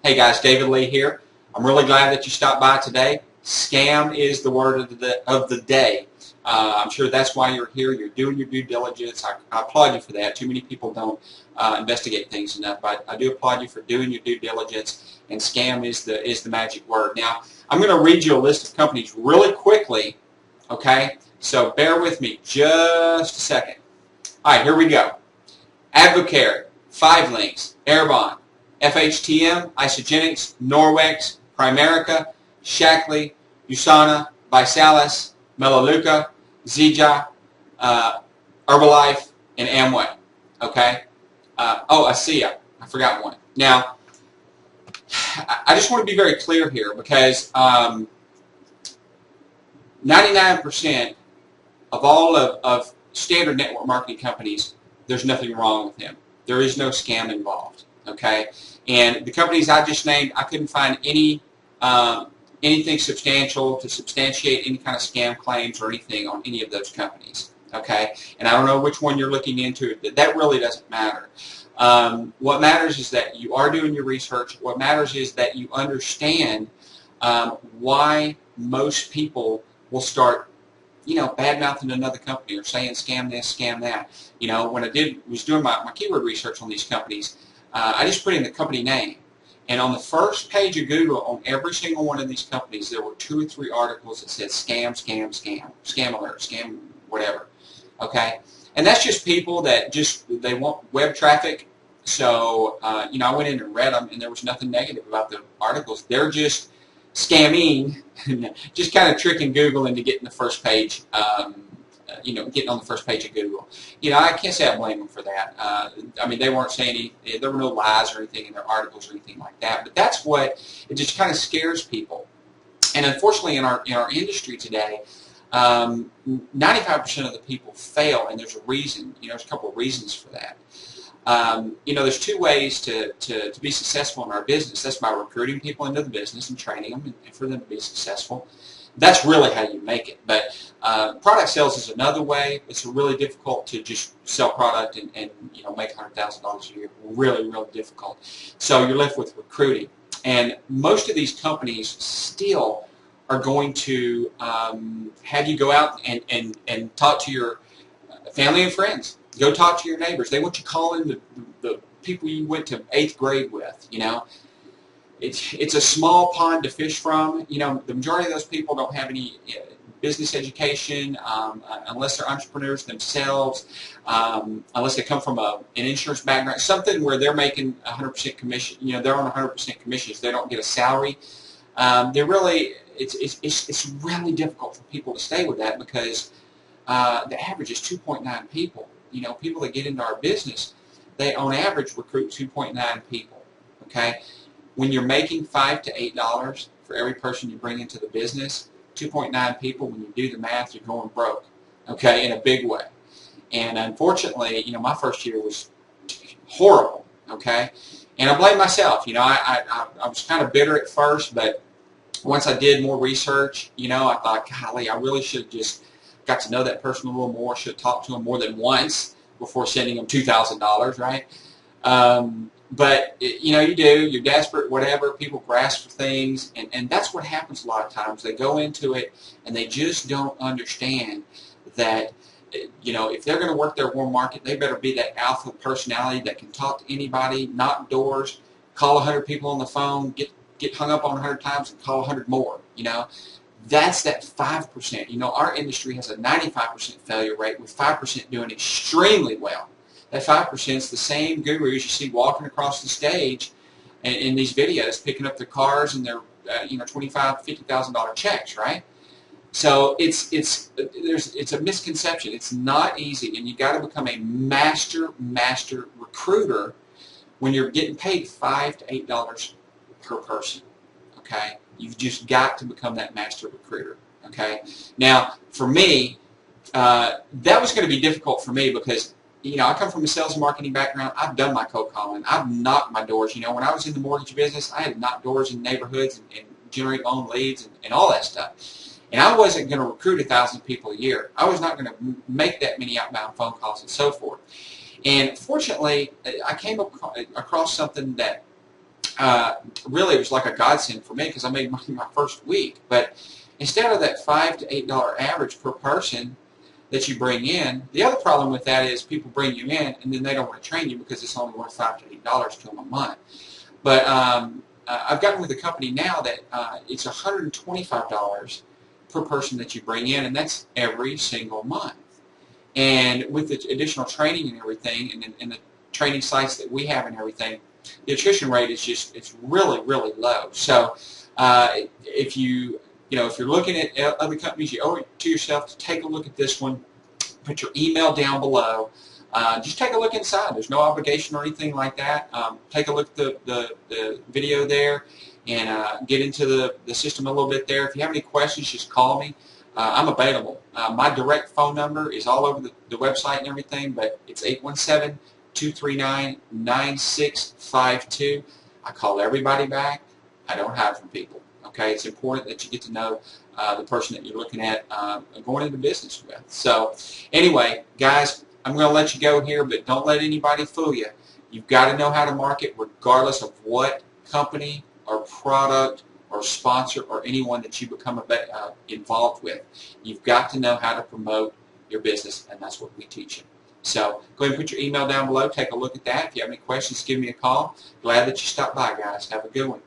Hey guys, David Lee here. I'm really glad that you stopped by today. Scam is the word of the day. I'm sure that's why you're here. You're doing your due diligence. I applaud you for that. Too many people don't investigate things enough. But I do applaud you for doing your due diligence. And scam is the magic word. Now, I'm going to read you a list of companies really quickly. Okay, so bear with me just a second. All right, here we go. Advocare, 5 Links, Airbond, FHTM, Isogenics, Norwex, Primerica, Shackley, Usana, Visalis, Melaleuca, Zija, Herbalife, and Amway. Okay? ASEA. I forgot one. Now, I just want to be very clear here because 99% of all of standard network marketing companies, there's nothing wrong with them. There is no scam involved. Okay? And the companies I just named, I couldn't find anything substantial to substantiate any kind of scam claims or anything on any of those companies. Okay? And I don't know which one you're looking into. That really doesn't matter. What matters is that you are doing your research. What matters is that you understand why most people will start, bad-mouthing another company or saying scam this, scam that. When I was doing my keyword research on these companies, I just put in the company name. And on the first page of Google, on every single one of these companies, there were 2 or 3 articles that said scam, scam, scam, scam alert, scam whatever. Okay? And that's just people that they want web traffic. So, I went in and read them, and there was nothing negative about the articles. They're just scamming, just kind of tricking Google into getting the first page, getting on the first page of Google. I can't say I blame them for that. They weren't saying there were no lies or anything in their articles or anything like that. But that's what, it just kind of scares people. And unfortunately in our industry today, 95% of the people fail, and there's a reason. There's a couple of reasons for that. There's 2 ways to be successful in our business. That's by recruiting people into the business and training them and for them to be successful. That's really how you make it. But product sales is another way. It's really difficult to just sell product and make $100,000 a year. Really, really difficult. So you're left with recruiting. And most of these companies still are going to have you go out and talk to your family and friends. Go talk to your neighbors. They want you calling the people you went to 8th grade with, It's a small pond to fish from. The majority of those people don't have any business education unless they're entrepreneurs themselves, unless they come from an insurance background, something where they're making 100% commission. They're on 100% commissions. They don't get a salary. It's really difficult for people to stay with that because the average is 2.9 people. People that get into our business, they on average recruit 2.9 people. Okay. When you're making $5 to $8 for every person you bring into the business, 2.9 people, when you do the math, you're going broke, okay, in a big way. And unfortunately, my first year was horrible, okay? And I blame myself. I was kind of bitter at first, but once I did more research, I thought, golly, I really should have just got to know that person a little more, should have talked to them more than once before sending them $2,000, right? But, you do, you're desperate, whatever, people grasp for things, and that's what happens a lot of times. They go into it, and they just don't understand that, if they're going to work their warm market, they better be that alpha personality that can talk to anybody, knock doors, call 100 people on the phone, get hung up on 100 times and call 100 more, That's that 5%. Our industry has a 95% failure rate with 5% doing extremely well. That 5% is the same gurus you see walking across the stage in these videos, picking up their cars and their $25,000, $50,000 checks, right? So it's a misconception. It's not easy, and you got to become a master recruiter when you're getting paid $5 to $8 per person. Okay, you've just got to become that master recruiter. Okay, now for me, that was going to be difficult for me because. I come from a sales and marketing background. I've done my cold calling. I've knocked my doors. When I was in the mortgage business, I had to knock doors in neighborhoods and generate loan leads and all that stuff. And I wasn't going to recruit 1,000 people a year. I was not going to make that many outbound phone calls and so forth. And fortunately, I came across something that really it was like a godsend for me because I made money my first week. But instead of that $5 to $8 average per person that you bring in, the other problem with that is people bring you in and then they don't want to train you because it's only worth $5 to $8 to them a month. But I've gotten with a company now that it's $125 per person that you bring in, and that's every single month. And with the additional training and everything, and the training sites that we have and everything, the attrition rate is it's really, really low. So if you're looking at other companies, you owe it to yourself to take a look at this one. Put your email down below. Just take a look inside. There's no obligation or anything like that. Take a look at the video there and get into the system a little bit there. If you have any questions, just call me. I'm available. My direct phone number is all over the website and everything, but it's 817-239-9652. I call everybody back. I don't hide from people. Okay, it's important that you get to know the person that you're looking at going into business with. So anyway, guys, I'm going to let you go here, but don't let anybody fool you. You've got to know how to market regardless of what company or product or sponsor or anyone that you become involved with. You've got to know how to promote your business, and that's what we teach you. So go ahead and put your email down below. Take a look at that. If you have any questions, give me a call. Glad that you stopped by, guys. Have a good one.